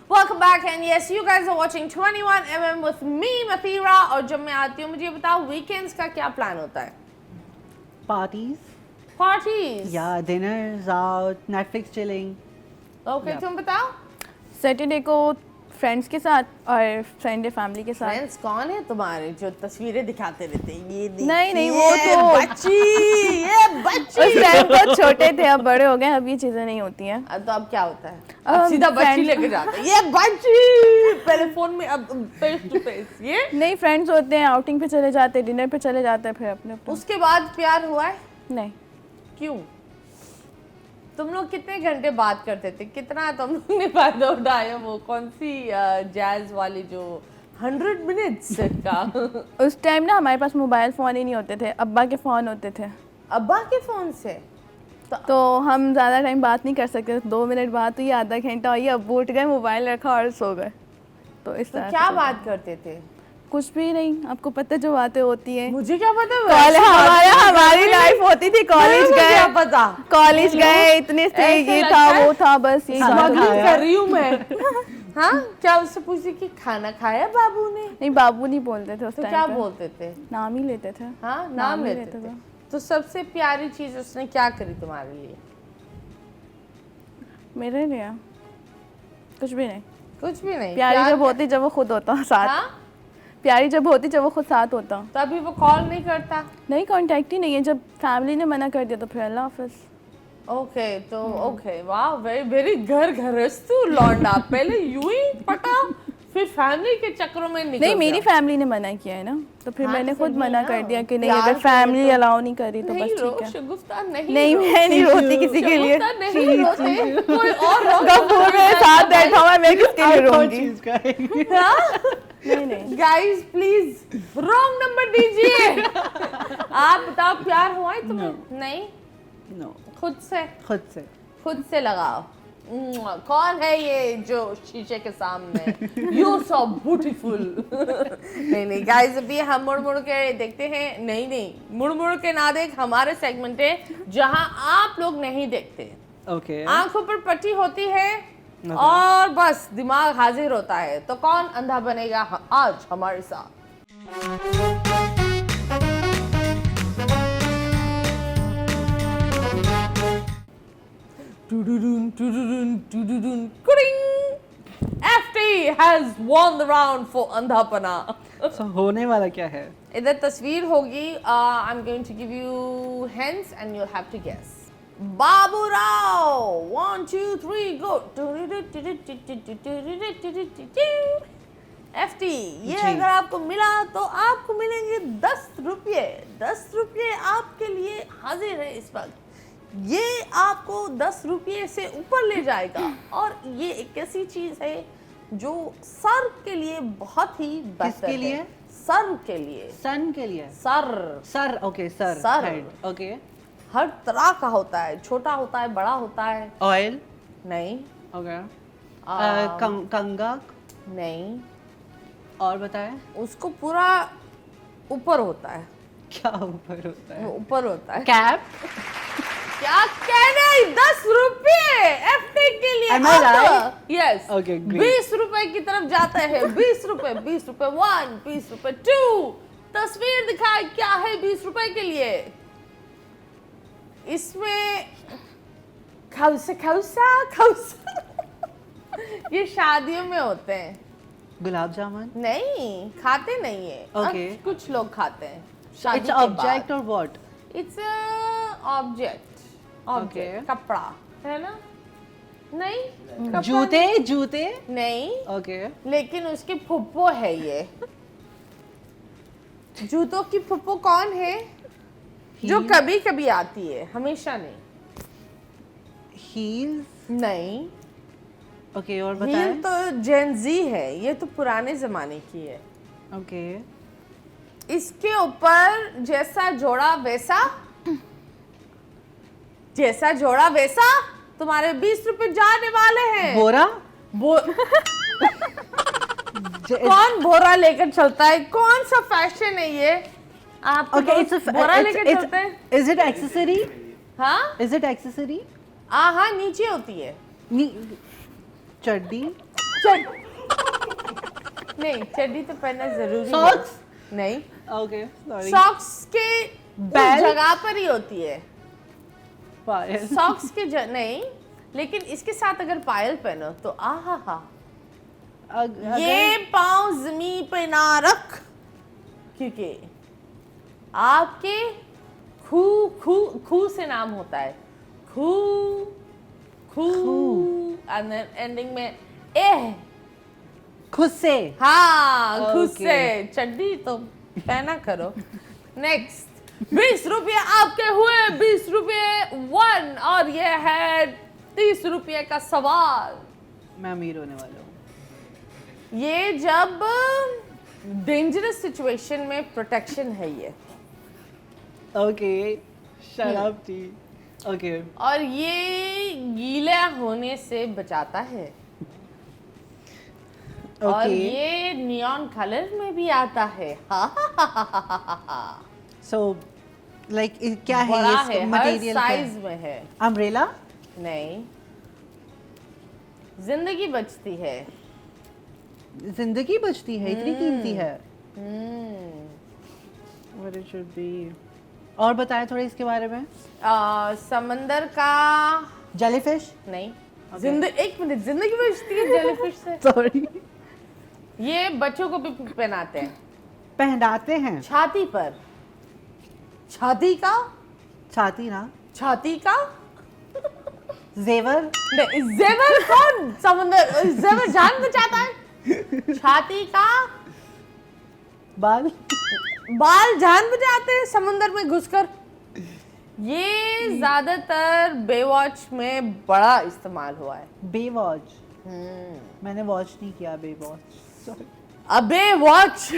Welcome back and yes, you guys are watching 21mm with me, Mathira। और जब मैं आती हूँ, मुझे बताओ वीकेंड्स का क्या प्लान होता है? Parties, parties? yeah, dinners out, Netflix chilling. Okay, तुम बताओ। सैटरडे को फ्रेंड्स के साथ और संडे फैमिली के साथ। फ्रेंड्स कौन है तुम्हारे जो तस्वीरें दिखाते रहते हैं? ये देखिए, नहीं, वो तो- बच्ची, ये बच्ची। उस टाइम तो छोटे थे, अब बड़े हो गए, अब ये चीजें नहीं होती हैं। अब तो अब क्या होता है? अब अब सीधा बच्ची friends- लेके जाते हैं, ये बच्ची, पहले फोन में, अब फेस टू फेस। ये नहीं, फ्रेंड्स होते हैं, आउटिंग पे चले जाते हैं, डिनर पे चले जाते हैं, फिर अपने अपने। उसके बाद प्यार हुआ है? नहीं, क्यों? तुम लोग कितने घंटे बात करते थे? कितना तुम लोग ने फायदा उठाया? वो कौन सी जैज वाली जो 100 मिनट्स का? उस टाइम ना हमारे पास मोबाइल फ़ोन ही नहीं होते थे, अब्बा के फ़ोन होते थे, अब्बा के फोन से? तो हम ज़्यादा टाइम बात नहीं कर सकते। 2 मिनट बात हुई, आधा घंटा हुई, अब उठ गए, मोबाइल रखा और सो गए। तो इस तो तरह क्या से बात करते थे? कुछ भी नहीं, आपको पता जो बातें होती हैं। मुझे क्या पता? हमारी लाइफ होती थी, कॉलेज मुझे गए, क्या पता? कॉलेज गए, इतने से ऐसे ये लगता था है वो था, बस यही खाना बात स्मगलिंग होती खाया। कर रही हूँ मैं। हाँ, क्या उससे पूछती कि खाना खाया बाबू ने? नहीं, बाबू नहीं बोलते थे उस तो टाइम क्या पे, बोलते थे? नाम ही लेते थे। हाँ, नाम ही लेते थे। तो सबसे प्यारी चीज उसने क्या करी तुम्हारे लिए? मेरे लिए कुछ भी नहीं। कुछ भी नहीं। प्यारी प्यार जब क्या- होती जब वो खुद होता साथ। हाँ? प्यारी जब होती जब वो खुद साथ होता। तो अभी वो कॉल नहीं करता? नहीं, कांटेक्ट ही नहीं है। जब फैमिली ने मना कर दिया तो फिर अल्लाह हाफिज। ओके, तो ओके, वाह, वेरी वेरी घरस्तु लौंडा। पहले यूं ही पटा, फिर फैमिली के चक्रों में निकल नहीं, मेरी गया। फैमिली ने मना किया है ना, तो फिर हाँ, मैंने तो खुद फिर मना भी कर ना, दिया कि नहीं, प्यार अगर के फैमिली तो- अलाउ नहीं करी तो नहीं बस रो, ठीक है। शगुफ्ता नहीं नहीं, रो। मैं नहीं रोती किसी के लिए। शगुफ्ता नहीं रोते, कोई और रो। गफूर मेरे साथ बैठा हुआ है, मैं किसके लिए I thought रोऊंगी? she's crying. नहीं नहीं, गाइस प्लीज रॉन्ग नंबर दीजिए। आप बताओ, प्यार हुआ है तुम्हें? नहीं, No, खुद से, खुद लगाओ। से। कौन है ये जो शीशे के सामने? You so beautiful. नहीं गाइस, अभी हम मुड़ मुड़ के देखते हैं। नहीं, मुड़ मुड़ के ना देख, हमारे सेगमेंट है जहां आप लोग नहीं देखते। Okay. आंखों पर पट्टी होती है और बस दिमाग हाजिर होता है। तो कौन अंधा बनेगा आज हमारे साथ? FT has won the round for अंधापना। So होने वाला क्या है? इधर तस्वीर होगी। I'm going to give you hints and you'll have to guess. Babu Rao, 1 2 3 go। FT, ये जी। अगर आपको मिला तो आपको मिलेंगे 10 रुपये। 10 रुपये आपके लिए हाजिर है इस वक्त। ये आपको 10 रुपये से ऊपर ले जाएगा और ये एक ऐसी चीज है जो सर के लिए बहुत ही बेहतर किसके लिए? है। सर के लिए, सन के लिए sir sir, okay sir, sir. Head, okay. हर तरह का होता है, छोटा होता है, बड़ा होता है। ऑयल, नहीं, ओके। आ, कंगा, नहीं, और बताएं। उसको पूरा ऊपर होता है, क्या ऊपर होता है? वो ऊपर होता है। कैप। क्या कहना है? 10 रुपए एफटी के लिए। Am I right? Yes, Okay, great. 20 रुपए की तरफ जाता है। 20 रुपए, 20 रुपए 1, 20 रुपए 2। तस्वीर दिखाए क्या है 20 रुपए के लिए। इसमें खौसा खौसा खौसा ये शादियों में होते हैं। गुलाब जामुन। नहीं, खाते नहीं है। Okay. कुछ लोग खाते हैं शादी इट्स के बाद। ऑब्जेक्ट और व्हाट? Its object, Okay. कपड़ा है ना? नहीं, कपड़ा जूते, जूते, नहीं, ओके। लेकिन उसकी फुप्पो है ये। जूतों की फुप्पो कौन है? जो Heel? कभी कभी आती है, हमेशा नहीं। हील्स, नहीं, ओके। और हील बताएं। तो जेंजी है, ये तो पुराने जमाने की है। ओके। इसके ऊपर जैसा जोड़ा वैसा, जैसा जोड़ा वैसा। तुम्हारे 20 रुपए जाने वाले हैं। बोरा। कौन बोरा लेकर चलता है? कौन सा फैशन है ये? आप ओके, इट्स बोरा लेकर चलते हैं? Is it accessory? हाँ, इज इट एक्सेसरी? हाँ, नीचे होती है। चड्डी। नहीं, चड्डी तो पहनना जरूरी है। सॉक्स? नहीं, ओके, सॉरी। सॉक्स के Belt? जगह पर ही होती है। पायल। सॉक्स के नहीं, लेकिन इसके साथ अगर पायल पहनो तो आहा हा। ये पाँव जमीन पे ना रख, क्योंकि आपके खू खू खू से नाम होता है। खू खू एंडिंग में ए। खुद से। हाँ, खुद Okay. से। चड्डी तो पहना करो। नेक्स्ट, 20 रुपये आपके हुए। 20 रुपये 1, और ये है 30 रुपये का सवाल। मैं अमीर होने वाला हूँ। ये जब डेंजरस सिचुएशन में प्रोटेक्शन है ये, ओके, शराब थी। ओके। और ये गीला होने से बचाता है। और ओके। ये नियॉन कलर में भी आता है। सो लाइक क्या है बड़ा ये? है, हर मटेरियल साइज में है। अम्ब्रेला। नहीं, जिंदगी बचती है। जिंदगी बचती है, इतनी कीमती है। हम्म। What it should be? और बताएं थोड़ा इसके बारे में। समंदर का जेलीफिश। नहीं। Okay. एक मिनट, जिंदगी बचती है जेलीफिश से। सॉरी। ये बच्चों को भी पहनाते हैं पहनाते हैं। छाती पर। छाती का, छाती ना। छाती का जेवर। नहीं, जेवर कौन? समंदर जेवर जान बचाता है। छाती का बाल। बाल जान बचाते हैं समुंदर में घुसकर। ये ज्यादातर बेवॉच में बड़ा इस्तेमाल हुआ है। बे वॉच। मैंने वॉच नहीं किया बे वॉच। सॉरी। अबे वॉच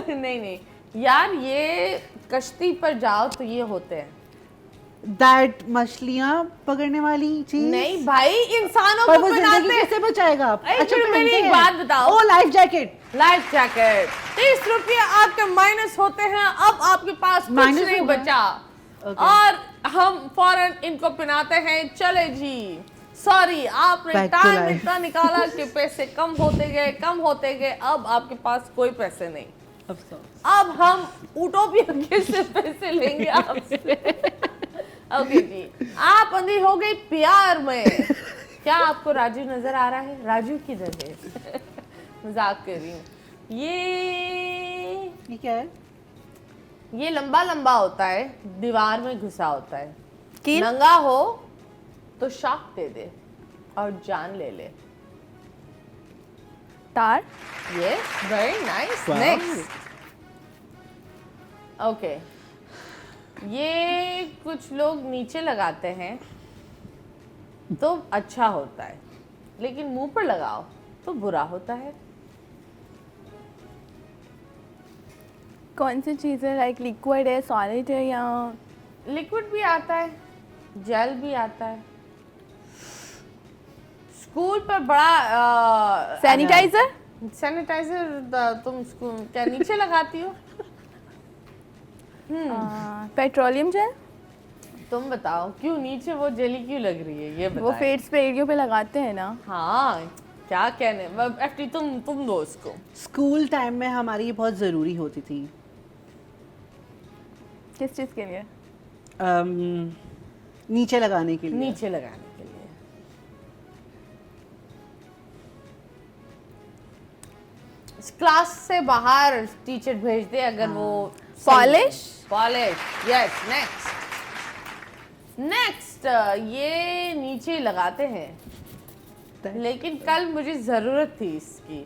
नहीं यार, ये कश्ती पर जाओ तो ये होते हैं। दैट मछलियाँ पकड़ने वाली चीज। नहीं भाई, इंसानों पर को वो जिंदगी पहनाते हैं। कैसे बचाएगा? अच्छा, मेरी पहनते एक हैं। बात बताओ। ओ, लाइफ जैकेट। Life jacket. 30 रुपये आपके माइनस होते हैं। अब आपके पास कुछ Minus नहीं हो गए? बचा। Okay. और हम फौरन इनको पहनाते हैं। चले जी, सॉरी, आपने Back to टाइम life. इतना निकाला कि पैसे कम होते गए। अब आपके पास कोई पैसे नहीं। अफसोस। अब हम यूटोपिया से पैसे लेंगे आपसे। ओके जी, आप अंधी हो गई प्यार में। क्या आपको राजू नजर आ रहा है? राजू किधर है? मजाक कर रही हूँ। ये क्या है? ये लंबा लंबा होता है, दीवार में घुसा होता है। कील? नंगा हो तो शॉक दे दे और जान ले ले। तार। Yes, very nice. Wow. Next. Okay. ये कुछ लोग नीचे लगाते हैं तो अच्छा होता है, लेकिन मुंह पर लगाओ तो बुरा होता है। कौन सी चीज़ है, लाइक लिक्विड है, सॉलिड है, या लिक्विड भी आता है, जेल भी आता है। स्कूल पर बड़ा सैनिटाइजर? सैनिटाइजर तुम स्कूल क्या नीचे लगाती हो? Petroleum jelly? तुम बताओ क्यों नीचे वो जेली क्यों लग रही है, ये बताओ। वो फेस पे एरियो पे लगाते हैं ना। हाँ, क्या कहने, एफटी तुम दो उसको। स्कूल टाइम में हमारी ये बहुत ज़रूरी होती थी। किस चीज़ के लिए? नीचे लगाने के लिए। नीचे लगाने के लिए। क्लास से बाहर टीचर भेज दे अगर वो पॉलिश? Polish, yes. नेक्स्ट ये नीचे लगाते हैं, लेकिन कल मुझे ज़रूरत थी इसकी,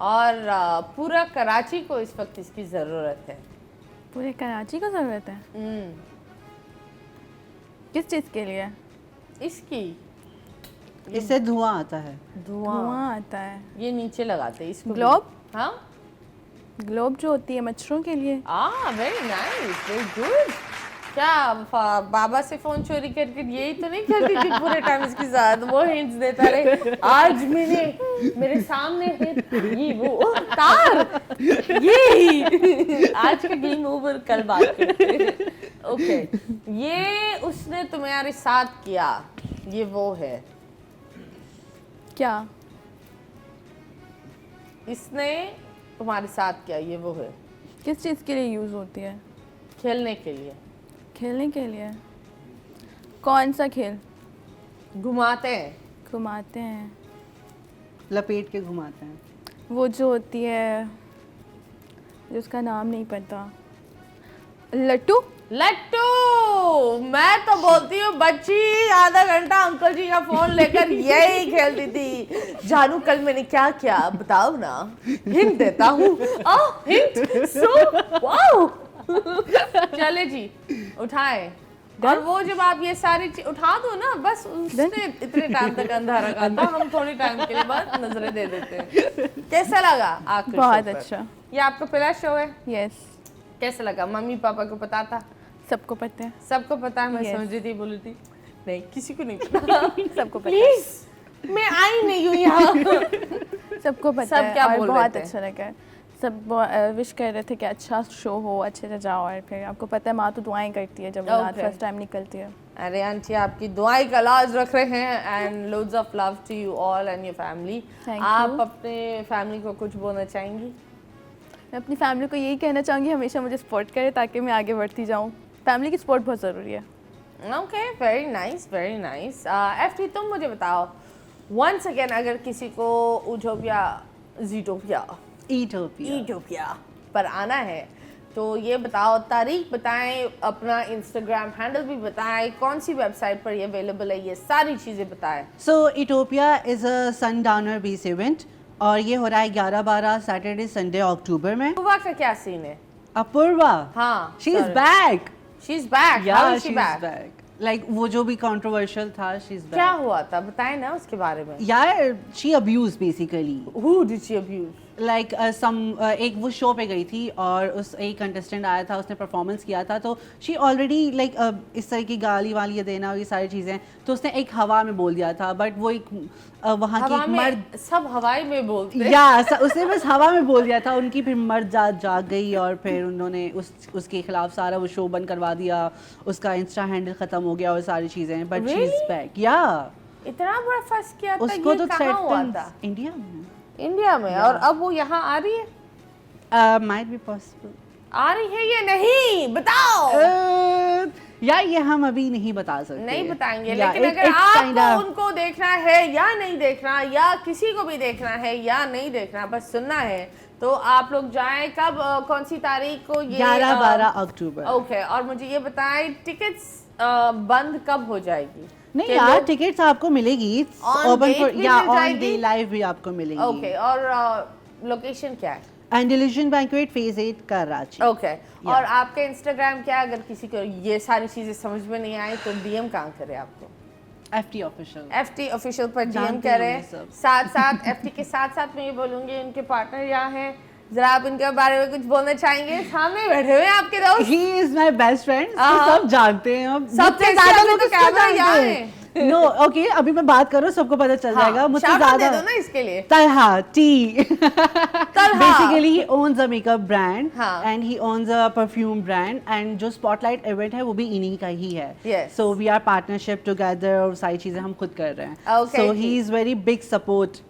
और पूरा कराची को इस वक्त इसकी ज़रूरत है। पूरे कराची को ज़रूरत है? किस चीज़ के लिए? इसकी इससे धुआं आता है। धुआं आता है। ये नीचे लगाते हैं इसको। ग्लोब? हाँ, ग्लोब जो होती है मच्छरों के लिए। Very nice, very good. क्या बाबा से फोन चोरी करके यही तो नहीं करती थी पूरे टाइम इसके साथ? वो हिंट्स देता रहे। आज मेरे सामने है ये वो तार, ये आज का गेम ओवर, कल बात करते। ओके, ये उसने तुम्हारे साथ किया, ये वो है। क्या? इसने तुम्हारे साथ किया, ये वो है। किस चीज़ के लिए यूज़ होती है? खेलने के लिए। खेलने के लिए? कौन सा खेल? घुमाते हैं। घुमाते हैं? लपेट के घुमाते हैं। वो जो होती है, जिसका नाम नहीं पता, लट्टू? लट्टू। मैं तो बोलती हूँ बच्ची आधा घंटा अंकल जी का फोन लेकर यही खेलती थी। जानू कल मैंने क्या किया बताओ ना, हिंट देता हूँ। Hint, so wow. चले जी, उठाए। और वो जब आप ये सारी चीज उठा दो ना, बस उसने इतने टाइम तक अंधारा रखा था, हम थोड़ी टाइम के लिए बाद नजरें दे देते हैं। कैसा लगा आखिर? बहुत अच्छा। ये आपका पहला शो है? यस। कैसा लगा? मम्मी पापा को पता था? सबको पता है। सबको पता है? मैं Yes. समझ रही थी, बोली थी नहीं किसी को नहीं पता। सबको पता है। प्लीज, मैं आई नहीं हूँ यहाँ। सबको पता सब है। क्या और बोल रहे बहुत थे? अच्छा लगा। सब विश कर रहे थे कि अच्छा शो हो, अच्छे से जाओ, और फिर आपको पता है माँ तो दुआएं करती है जब औलाद Okay. फर्स्ट टाइम निकलती है। अरे आंटी, आपकी दुआई का लाज रख रहे हैं, and loads of love to you all and your family. Thank आप you. अपने फैमिली को कुछ बोलना चाहेंगी? मैं अपनी फैमिली को यही कहना चाहूँगी, हमेशा मुझे सपोर्ट करे ताकि मैं आगे बढ़ती जाऊँ। फैमिली की सपोर्ट बहुत ज़रूरी है। Okay, very nice, very nice. FT, तुम मुझे बताओ, वंस अगेन अगर किसी को यूटोपिया, ज़ीटोपिया, ईटोपिया। ईटोपिया पर आना है, तो ये बताओ, तारीख बताएं, अपना इंस्टाग्राम हैंडल भी बताएं, कौन सी वेबसाइट पर ये अवेलेबल है, ये सारी चीज़ें बताएं। So Etopia is a sundowner base event और ये हो रहा है 11-12 सैटरडे संडे अक्टूबर में। अपूर्वा का क्या सीन है? अपूर्वा, हाँ, she is back. She is back. Yeah, how is she she's back? back. Like वो जो भी कंट्रोवर्शियल था, शी इज क्या बैक। हुआ था, बताएं ना उसके बारे में। यार, she abuse basically. Who did she abuse? Like एक वो शो पे गई थी और उस एक कंटेस्टेंट आया था, उसने परफॉर्मेंस किया था, तो शी ऑलरेडी लाइक इस तरह की गाली वाली देना और ये सारी चीज़ें, तो उसने एक हवा में बोल दिया था, बट वो एक वहाँ की हवा एक में, मर्द, सब हवाई में बोलते हैं। या उसने बस हवा में बोल दिया था, उनकी फिर मर्द जाग गई और फिर उन्होंने उसके खिलाफ सारा वो शो बंद करवा दिया, उसका इंस्टा हैंडल ख़त्म हो गया और सारी चीज़ें, but she is Really? Back. या इतना बड़ा फंस किया था, उसको ये तो कहाँ हुआ था? थ्रेटन इंडिया में, इंडिया में। और अब वो यहाँ आ रही है? Might be possible. आ रही है या नहीं, बताओ। या ये हम अभी नहीं बता सकते, नहीं बताएंगे, Yeah, लेकिन अगर it's आपको kinda- उनको देखना है या नहीं देखना, या किसी को भी देखना है या नहीं देखना, बस सुनना है, तो आप लोग जाएं। कब, कौन सी तारीख को ये? 11-12 अक्टूबर। ओके, और मुझे ये बताएं, टिकट्स बंद कब हो जाएगी? नहीं कि यार, लोग- टिकट्स आपको मिलेगी On ओपन date फॉर, भी या मिल ऑन जाएगी? डे लाइव भी आपको मिलेगी। ओके, और लोकेशन क्या है? एंडिलिजन बैंक्वेट फेज 8 कराची। ओके, और आपका इंस्टाग्राम क्या है? अगर किसी को ये सारी चीजें समझ में नहीं आई तो डीएम कहाँ करे आपको? FT official. FT ऑफिशियल पर डीएम जानते करे। होंगे सब। साथ साथ FT के साथ साथ मैं ये बोलूँगी, उनके पार्टनर यहाँ हैं, जरा आप इनके बारे में कुछ बोलना चाहेंगे? सामने बैठे हुए हैं आपके दोस्त। He is my best friend, हाँ। सब जानते हैं हम, सबसे मुझसे ज्यादा लोग तो इसको कैमरा जानते यहाँ हैं। नो ओके, अभी मैं बात कर रहा हूँ, सबको पता चल जाएगा मुझसे shout out दे ज्यादा। दो ना इसके लिए। Talha T. Talha. Basically he owns a makeup brand हाँ. and he owns a perfume brand and जो Spotlight event है वो भी इन्हीं का ही है. Yes. So we are partnership together और सारी चीजें हम खुद कर रहे हैं. Okay, So ठीक. he is very big support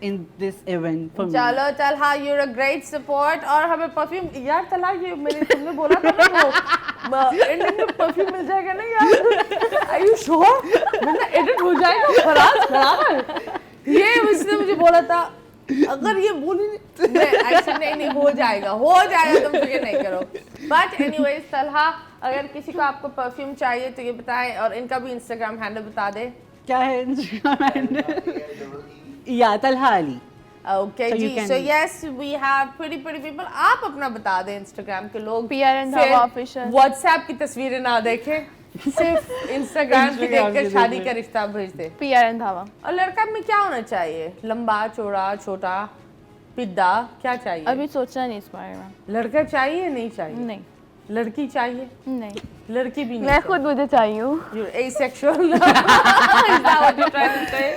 in this event for me. चलो Talha, you're a great support। और हमें परफ्यूम यार तलहा, ये मैंने तुमने बोला था ना वो एंडिंग में परफ्यूम मिल जाएगा ना यार? Are you sure? वरना एडिट हो जाएगा खराब। ये उसने मुझे बोला था, अगर ये बोली मैं ऐसे नहीं हो जाएगा तुम फिक्र नहीं करो। बट एनीवेज तलहा, अगर किसी को आपको परफ्यूम चाहिए तो ये बताएं, और इनका भी इंस्टाग्राम हैंडल बता दे। क्या है Instagram handle? Yeah, Talha Ali. Okay So you जी, can- so yes we have pretty people. आप अपना बता दें इंस्टाग्राम के लोग PR Randhawa official। व्हाट्सएप की तस्वीरें ना देखें, सिर्फ इंस्टाग्राम की Instagram देखकर की शादी देखें। का रिश्ता भेज दे। PR Randhawa। और लड़का में क्या होना चाहिए? लंबा, चौड़ा, छोटा, पिद्दा, क्या चाहिए? अभी सोचा नहीं इस बारे में। लड़का चाहिए नहीं चाहिए? नहीं लड़की चाहिए? नहीं, लड़की भी नहीं? मैं खुद मुझे चाहिए हूँ। You're asexual? Is that what you're trying to say?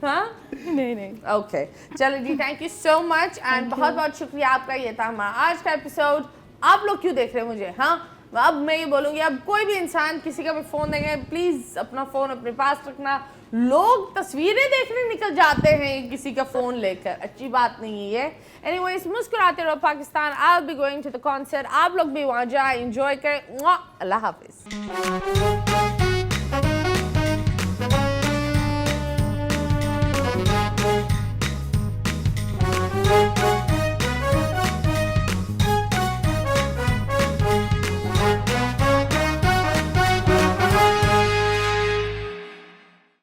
हाँ? नहीं ओके चलो जी, thank you so much and बहुत बहुत शुक्रिया आपका। ये था हमारा आज का एपिसोड। आप लोग क्यों देख रहे हैं मुझे? हाँ, अब मैं ये बोलूँगी, अब कोई भी इंसान किसी का भी फ़ोन देंगे, प्लीज़ अपना फ़ोन अपने पास रखना। लोग तस्वीरें देखने निकल जाते हैं किसी का फ़ोन लेकर, अच्छी बात नहीं है ये। एनीवेज, मुस्कुराते रहो Pakistan. I will be going to the concert, आप लोग भी वहाँ जाए, एंजॉय करें। अल्लाह हाफिज़।